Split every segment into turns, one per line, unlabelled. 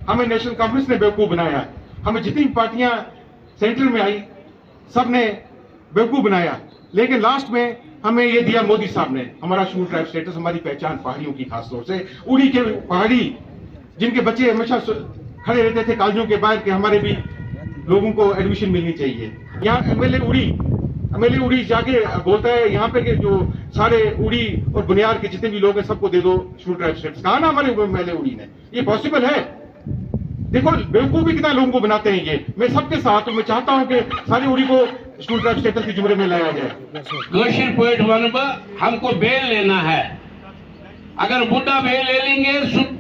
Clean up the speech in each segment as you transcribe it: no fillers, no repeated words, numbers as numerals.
हमें national conference ने बेवकूफ बनाया, हमें जितनी पार्टियां सेंटर में आई सब ने बेवकूफ बनाया। लेकिन लास्ट में हमें ये दिया मोदी साहब ने, हमारा शेड्यूल ट्राइब स्टेटस, हमारी पहचान पहाड़ियों की, खासतौर से उड़ी के पहाड़ी जिनके बच्चे हमेशा खड़े रहते थे कॉलेजों के बाहर कि हमारे भी लोगों को एडमिशन मिलनी चाहिए। यहाँ एमएलए उड़ी जाके बोलता है यहाँ पे कि जो सारे उड़ी और बुनियाद के जितने भी लोग हैं सबको दे दो शेड्यूल ट्राइब स्टेटस। कहा ना हमारे एमएलए उड़ी ने, ये पॉसिबल है? देखो बेवकूफी कितना लोगों को बनाते हैं ये। मैं सबके साथ हूं, मैं चाहता हूं कि सारी उड़ी को शेड्यूल ट्राइब स्टेटस के जुमरे में लाया जाए।
कशर पॉइंट वन पर हमको बेल लेना है, अगर बुढ़ा बेल ले लेंगे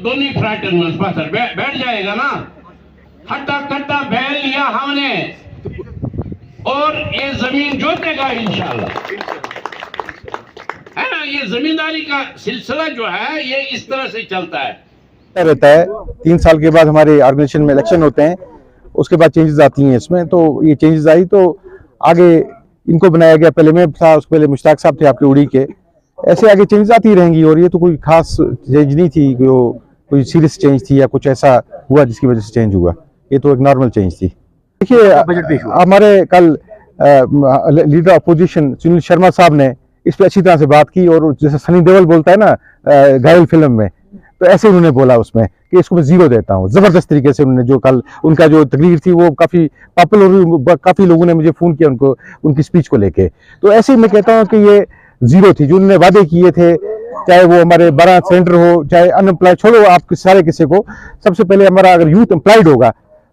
दोनों फ्रंटन में पासर बैठ जाएगा ना। हट्टा कट्टा बेल लिया हमने और ये जमीन जोतेगा इंशाल्लाह, है ना। ये जमींदारी का सिलसिला जो है ये इस तरह से चलता है
रहता है। 3 साल के बाद हमारे ऑर्गेनाइजेशन में इलेक्शन होते हैं, उसके बाद चेंजेस आती हैं इसमें। तो ये चेंजेस आई तो आगे इनको बनाया गया, पहले मैं था, उसके पहले मुश्ताक साहब थे आपके उड़ी के, ऐसे आगे चेंजेस आती रहेंगी। और ये तो कोई खास चेंज नहीं थी, कोई सीरियस चेंज थी या कुछ ऐसा हुआ जिसकी वजह से चेंज हुआ, ये तो एक नॉर्मल चेंज थी। देखिए हमारे कल लीडर अपोजिशन सुनील शर्मा साहब ने इस पर अच्छी तरह से बात की, और जैसे सनी देओल बोलता है ना घायल फिल्म में, तो ऐसे उन्होंने बोला उसमें कि इसको मैं 0 देता हूँ। जबरदस्त तरीके से उन्होंने जो कल उनका जो तकरीर थी वो काफी पॉपुलर, काफी लोगों ने मुझे फोन किया उनको उनकी स्पीच को लेके। तो ऐसे ही मैं कहता हूँ कि ये 0 थी। जो उन्होंने वादे किए थे, चाहे वो हमारे 12 सेंटर हो, चाहे अनएम्प्लॉयड, छोड़ो आप सारे किसी को, सबसे पहले हमारा अगर यूथ एम्प्लॉयड होगा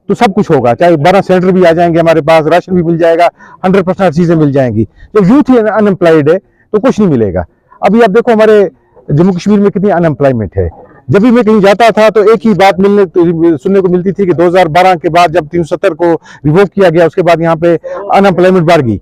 तो सब कुछ होगा। चाहे 12 सेंटर भी आ जाएंगे हमारे पास, राशन भी मिल जाएगा, 100% चीजें मिल जाएंगी। जब यूथ ही अनएम्प्लॉयड है तो कुछ नहीं मिलेगा। अभी आप देखो हमारे जम्मू कश्मीर में कितनी अनएम्प्लॉयमेंट है। जब भी मैं कहीं जाता था तो एक ही बात सुनने को मिलती थी कि 2012 के बाद जब 370 को रिवोक किया गया, उसके बाद यहाँ पे अनएम्प्लॉयमेंट बढ़ गई,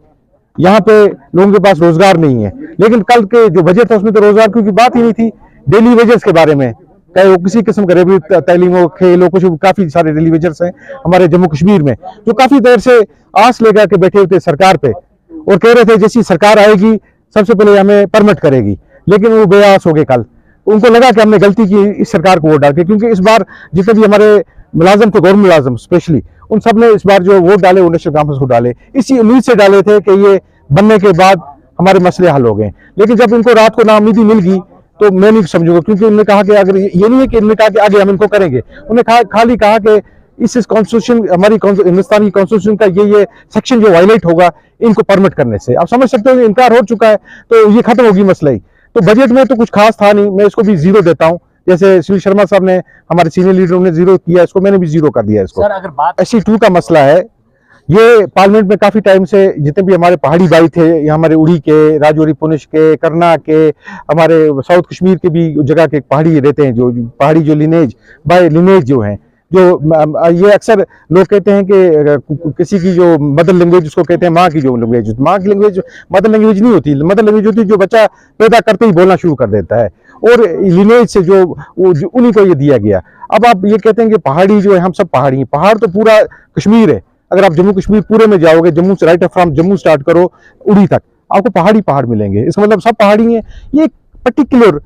यहाँ पे लोगों के पास रोजगार नहीं है। लेकिन कल के जो बजट था उसमें तो रोजगार की बात ही नहीं थी। डेली वेजेस के बारे में, चाहे वो किसी किस्म का रेबी तालीम हो, खेल हो, कुछ, काफी सारे डेली वेजेस हैं हमारे जम्मू कश्मीर में, जो काफी देर से आस लेकर के बैठे हुए थे सरकार पे, और कह रहे थे जैसी सरकार आएगी सबसे पहले हमें परमिट करेगी। लेकिन वो बेआस हो गए। कल उनको लगा कि हमने गलती की इस सरकार को वोट डाल के, क्योंकि इस बार जितने भी हमारे मुलाजम थे, गवर्नमेंट मुलाजम स्पेशली, उन सब ने इस बार जो वोट डाले वो नेशनल कॉन्फ्रेंस को डाले, इसी उम्मीद से डाले थे कि ये बनने के बाद हमारे मसले हल हो गए। लेकिन जब इनको रात को नाउम्मीदी मिल गई तो मैं नहीं समझूंगा, क्योंकि उन्होंने कहा कि अगर ये नहीं है कि उन्होंने कहा कि आगे हम इनको करेंगे, उन्होंने खाली कहा कि इस कॉन्स्टिट्यूशन, हमारी हिंदुस्तानी कॉन्स्टिट्यूशन का ये सेक्शन जो वायलेट होगा इनको परमिट करने से। आप समझ सकते हो इनकार हो चुका है, तो ये खत्म होगी मसला ही। तो बजट में तो कुछ खास था नहीं, मैं इसको भी 0 देता हूँ। जैसे सुनील शर्मा साहब ने, हमारे सीनियर लीडरों ने 0 किया, इसको मैंने भी 0 कर दिया। इसको
सर अगर बात
SC2 का मसला है, ये पार्लियामेंट में काफी टाइम से जितने भी हमारे पहाड़ी भाई थे, यहाँ हमारे उड़ी के, राजौरी, पुंछ के, करना के, हमारे साउथ कश्मीर के भी जगह के पहाड़ी रहते हैं, जो पहाड़ी जो लिनेज जो हैं, जो ये अक्सर लोग कहते हैं कि किसी की जो मदर लैंग्वेज उसको कहते हैं माँ की जो लैंग्वेज, माँ की लैंग्वेज मदर लैंग्वेज नहीं होती। मदर लैंग्वेज होती है जो बच्चा पैदा करते ही बोलना शुरू कर देता है, और लिनेज से जो उन्हीं को ये दिया गया। अब आप ये कहते हैं कि पहाड़ी जो है, हम सब पहाड़ी हैं, पहाड़ तो पूरा कश्मीर है। अगर आप जम्मू कश्मीर पूरे में जाओगे, जम्मू से राइट फ्रॉम जम्मू स्टार्ट करो उड़ी तक, आपको पहाड़ी पहाड़ मिलेंगे। इसका मतलब सब पहाड़ी हैं। ये एक पर्टिकुलर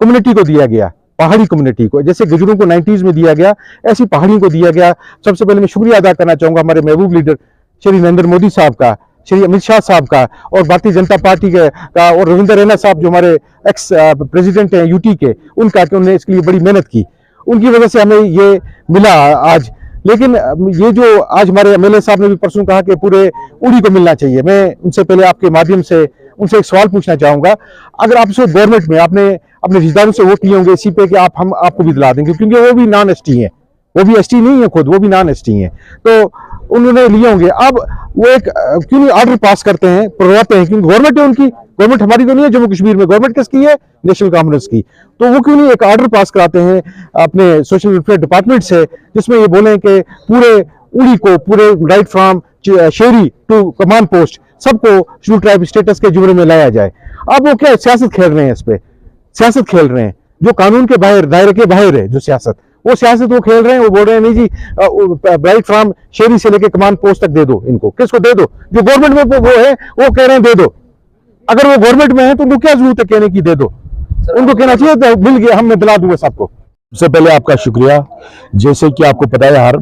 कम्युनिटी को दिया गया, पहाड़ी कम्युनिटी को, जैसे गुजरों को 90s में दिया गया, ऐसी पहाड़ियों को दिया गया। सबसे पहले मैं शुक्रिया अदा करना चाहूंगा हमारे महबूब लीडर श्री नरेंद्र मोदी साहब का, श्री अमित शाह साहब का, और भारतीय जनता पार्टी का, और रविंद्र रैना साहब जो हमारे एक्स प्रेसिडेंट हैं यूटी के, उनका, कि उन्होंने इसके लिए बड़ी मेहनत की, उनकी वजह से हमें ये मिला आज। लेकिन ये जो आज हमारे MLA साहब ने भी परसों कहा कि पूरे उड़ी को मिलना चाहिए, मैं उनसे पहले आपके माध्यम से उनसे एक सवाल पूछना चाहूंगा। अगर आप गवर्नमेंट में आपने अपने रिश्तेदारों से वोट लिए होंगे इसी पे कि हम आपको भी दिला देंगे, क्योंकि वो भी नॉन ST है, वो भी ST नहीं है खुद, वो भी नॉन ST है, तो उन्होंने लिए होंगे। अब वो एक क्यों नहीं ऑर्डर पास करते हैं, करवाते हैं, क्योंकि गवर्नमेंट है उनकी, गवर्नमेंट हमारी तो नहीं है जम्मू कश्मीर में, गवर्नमेंट किसकी है? नेशनल कॉन्फ्रेंस की। तो वो क्यों नहीं एक ऑर्डर पास कराते हैं अपने सोशल वेलफेयर डिपार्टमेंट से, जिसमें ये बोले कि पूरे उड़ी को, पूरे right from Sheri to command post, सबको शेड्यूल ट्राइब स्टेटस के जुमरे में लाया जाए। अब वो क्या सियासत खेल रहे हैं, इस पे सियासत खेल रहे हैं, जो कानून के बाहर, दायरे के बाहर है जो सियासत, वो सियासत वो खेल रहे हैं। वो बोल रहे हैं नहीं जी राइट फ्रॉम शेरी से लेके कमांड पोस्ट तक दे दो इनको। किसको दे दो? जो गवर्नमेंट में वो है, वो कह रहे हैं दे दो। अगर वो गवर्नमेंट में है तो उनको क्या जरूरत है कहने की दे दो? उनको कहना चाहिए मिल गया, हम मैं दिला दूंगा सबको।
सबसे पहले आपका शुक्रिया। जैसे कि आपको पता है, हर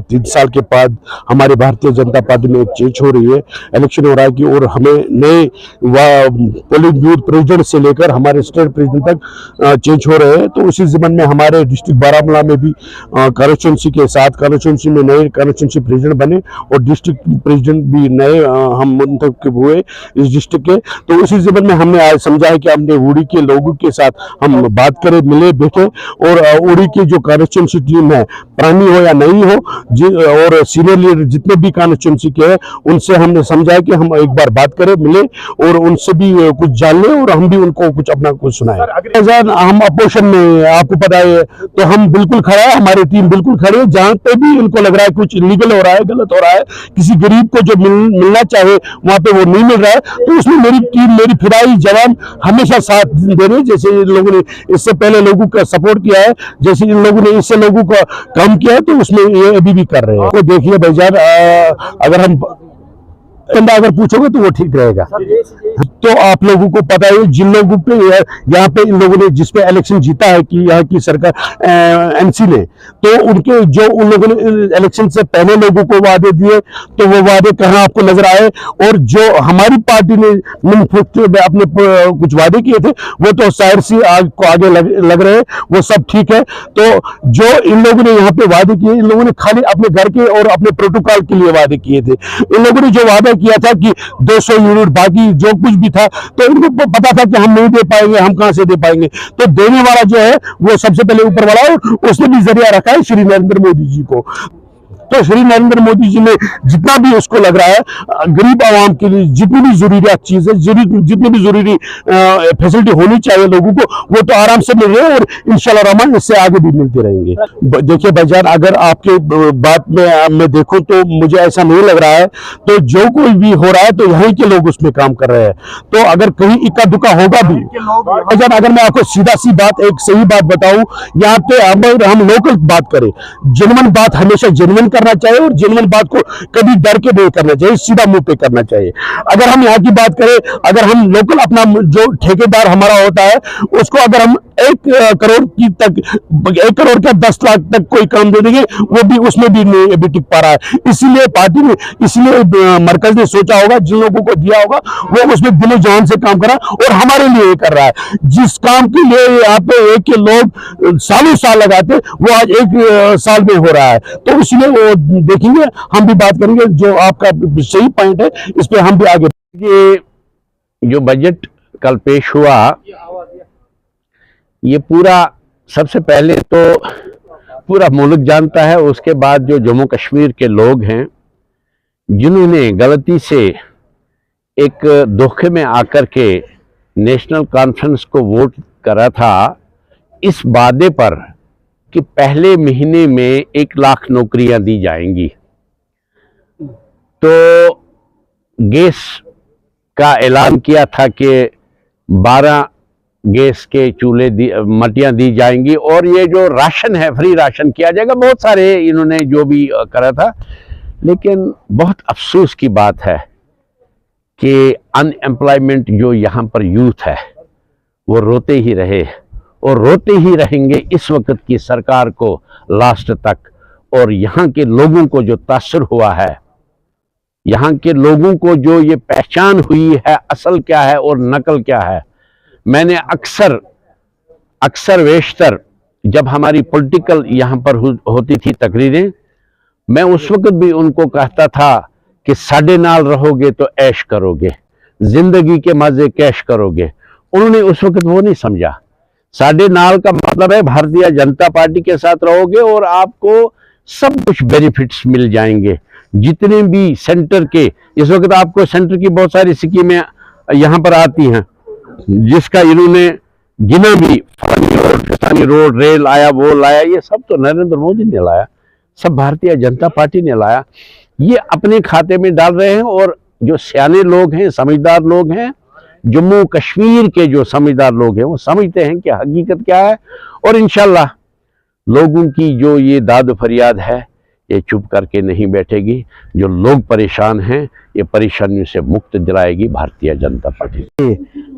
3 साल के बाद हमारे भारतीय जनता पार्टी में एक चेंज हो रही है, इलेक्शन हो रहा है कि और हमें नए पोलिंग बूथ प्रेसिडेंट से लेकर हमारे स्टेट प्रेसिडेंट तक चेंज हो रहे हैं। तो उसी ज़मन में हमारे डिस्ट्रिक्ट बारामूला में भी कॉन्स्टिट्यूंसी के साथ कॉन्स्टिट्यूंसी में नए कॉन्स्टिट्यूंसी प्रेसिडेंट बने और डिस्ट्रिक्ट प्रेसिडेंट भी नए हम मुंतखब हुए इस डिस्ट्रिक्ट के। तो उसी ज़मन में हमने आज समझा है कि हमने उड़ी के लोगों के साथ हम बात करें, मिले, बैठे और उड़ी की जो कॉन्स्टिट्यूंसी टीम है, पुरानी हो या नई हो, और सीनियर लीडर जितने भी कॉन्स्टिट्यूंसी के हैं, उनसे हमने समझा कि हम एक बार बात करें, मिले और उनसे भी कुछ जान लें और हम भी उनको कुछ अपना कुछ सुनाए। हम अपोजिशन में, आपको पता है, तो हम बिल्कुल खड़ा है, हमारी टीम बिल्कुल खड़ी है। जहां पे भी उनको लग रहा है कुछ इलीगल हो रहा है, गलत हो रहा है, किसी गरीब को जो मिलना चाहे वहां पे वो नहीं मिल रहा है, तो उसमें मेरी टीम, मेरी फिदाई जवान हमेशा साथ दे रहे हैं। जैसे इन लोगों ने इससे पहले लोगों का सपोर्ट किया है, जैसे इन लोगों ने इससे लोगों का काम किया है, तो उसमें ये अभी भी कर रहे हैं। तो देखिए भाईजान, अगर हम अगर पूछोगे तो वो ठीक रहेगा। तो आप लोगों को पता है, जिन लोगों पे यहाँ पे इन लोगों ने जिस पे इलेक्शन जीता है कि यहाँ की सरकार एमसी ने, तो उनके जो उन लोगों ने इलेक्शन से पहले लोगों को वादे दिए, तो वो वादे कहाँ आपको नजर आए, और जो हमारी पार्टी ने अपने कुछ वादे किए थे वो तो जाहिर सी को आगे लग रहे हैं, वो सब ठीक है। तो जो इन लोगों ने यहाँ पे वादे किए, इन लोगों ने खाली अपने घर के और अपने प्रोटोकॉल के लिए वादे किए थे। इन लोगों ने जो वादा किया था कि 200 यूनिट, बाकी जो कुछ भी था, तो इनको पता था कि हम नहीं दे पाएंगे, हम कहां से दे पाएंगे। तो देने वाला जो है वो सबसे पहले ऊपर वाला, और उसने भी जरिया रखा है श्री नरेंद्र मोदी जी को। तो श्री नरेंद्र मोदी जी ने जितना भी उसको लग रहा है गरीब आवाम के लिए जितनी भी जरूरियात चीज है, जितनी भी जरूरी फैसिलिटी होनी चाहिए लोगों को, वो तो आराम से मिल रहे हैं और इंशाल्लाह रहमान इससे आगे भी मिलते रहेंगे। देखिए भाईजान, अगर आपके बात में मैं देखूं तो मुझे ऐसा नहीं लग रहा है। तो जो कोई भी हो रहा है तो यहीं के लोग उसमें काम कर रहे हैं। तो अगर कहीं इक्का दुक्का होगा भी भाईजान, अगर मैं आपको सीधा सी बात, एक सही बात बताऊं, यहाँ पे हम लोकल बात करें, जेन्युइन बात हमेशा जेन्युइन करना चाहिए और जेन्युइन बात को कभी डर के नहीं करना चाहिए, सीधा मुंह पे करना चाहिए। अगर हम यहाँ की बात करें, अगर हम लोकल अपना जो ठेकेदार हमारा होता है उसको अगर हम 1 करोड़ की तक, 1 करोड़ का 10 लाख तक कोई काम दे देंगे, वो भी उसमें भी नहीं अभी टिक पा रहा है। इसीलिए पार्टी ने, इसलिए मरकज ने सोचा होगा, जिन लोगों को दिया होगा वो उसमें दिलो जान से काम करा और हमारे लिए ये कर रहा है। जिस काम के लिए यहाँ पे एक के लोग सालों साल लगाते, वो आज 1 साल में हो रहा है। तो इसलिए वो देखेंगे, हम भी बात करेंगे। जो आपका सही पॉइंट है, इस पे हम भी आगे।
ये जो बजट कल पेश हुआ, ये पूरा, सबसे पहले तो पूरा मुल्क जानता है, उसके बाद जो जम्मू कश्मीर के लोग हैं जिन्होंने गलती से एक धोखे में आकर के नेशनल कॉन्फ्रेंस को वोट करा था इस वादे पर कि पहले महीने में 1 लाख नौकरियां दी जाएंगी। तो गैस का ऐलान किया था कि 12 गैस के चूल्हे मटियां दी जाएंगी और ये जो राशन है फ्री राशन किया जाएगा। बहुत सारे इन्होंने जो भी करा था, लेकिन बहुत अफसोस की बात है कि अनएम्प्लॉयमेंट जो यहाँ पर यूथ है वो रोते ही रहे और रोते ही रहेंगे इस वक्त की सरकार को लास्ट तक। और यहाँ के लोगों को जो तासर हुआ है, यहाँ के लोगों को जो ये पहचान हुई है असल क्या है और नकल क्या है। मैंने अक्सर वेशतर जब हमारी पॉलिटिकल यहाँ पर होती थी तकरीरें, मैं उस वक्त भी उनको कहता था कि साडे नाल रहोगे तो ऐश करोगे, जिंदगी के मजे कैश करोगे। उन्होंने उस वक्त वो नहीं समझा। साडे नाल का मतलब है भारतीय जनता पार्टी के साथ रहोगे और आपको सब कुछ बेनिफिट्स मिल जाएंगे, जितने भी सेंटर के, इस वक्त आपको सेंटर की बहुत सारी स्कीमें यहाँ पर आती हैं जिसका इन्होंने गिना भी, फलानी रोड, रेल आया, वो लाया, ये सब तो नरेंद्र मोदी ने लाया, सब भारतीय जनता पार्टी ने लाया। ये अपने खाते में डाल रहे हैं। और जो सियाने लोग हैं, समझदार लोग हैं, जम्मू कश्मीर के जो समझदार लोग हैं, वो समझते हैं कि हकीकत क्या है। और इंशाल्लाह लोगों की जो ये दाद फरियाद है ये चुप करके नहीं बैठेगी। जो लोग परेशान हैं ये परेशानियों से मुक्त दिलाएगी भारतीय जनता पार्टी।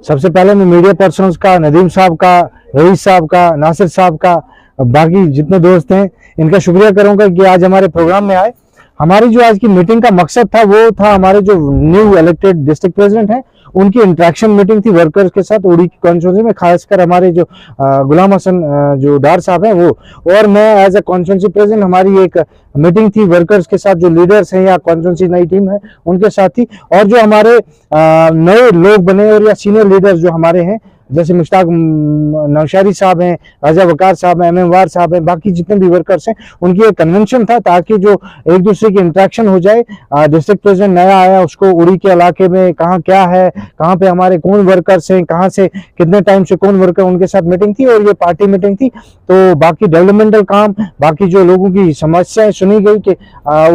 सबसे पहले मैं मीडिया पर्सनल्स का, नदीम साहब का, रईस साहब का, नासिर साहब का बाकी जितने दोस्त हैं इनका शुक्रिया करूंगा कि आज हमारे प्रोग्राम में आए। हमारी जो आज की मीटिंग का मकसद था वो था हमारे जो न्यू इलेक्टेड डिस्ट्रिक्ट प्रेसिडेंट हैं उनकी इंटरेक्शन मीटिंग थी वर्कर्स के साथ उड़ी की कॉन्स्टिट्यूंसी में, खासकर हमारे जो गुलाम हसन जो डार साहब हैं वो, और मैं एज ए कॉन्स्टिट्यूंसी प्रेसिडेंट हमारी एक मीटिंग थी वर्कर्स के साथ जो लीडर्स हैं या कॉन्स्टिट्यूंसी नई टीम है उनके साथ थी, और जो हमारे नए लोग बने और या सीनियर लीडर्स जो हमारे हैं जैसे मुश्ताक नौशारी साहब हैं, राजा वकार साहब हैं, MM वार साहब हैं, बाकी जितने भी वर्कर्स हैं उनकी एक कन्वेंशन था ताकि जो एक दूसरे की इंटरेक्शन हो जाए। डिस्ट्रिक्ट प्रेसिडेंट नया आया, उसको उड़ी के इलाके में कहाँ क्या है, कहाँ पे हमारे कौन वर्कर्स हैं, कहाँ से कितने टाइम से कौन वर्कर, उनके साथ मीटिंग थी और ये पार्टी मीटिंग थी। तो बाकी डेवलपमेंटल काम, बाकी जो लोगों की समस्याएं सुनी गई कि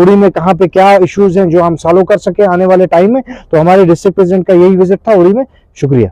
उड़ी में कहाँ पे क्या इश्यूज हैं जो हम सॉल्व कर सके आने वाले टाइम में। तो हमारे डिस्ट्रिक्ट प्रेसिडेंट का यही विजिट था उड़ी में। शुक्रिया।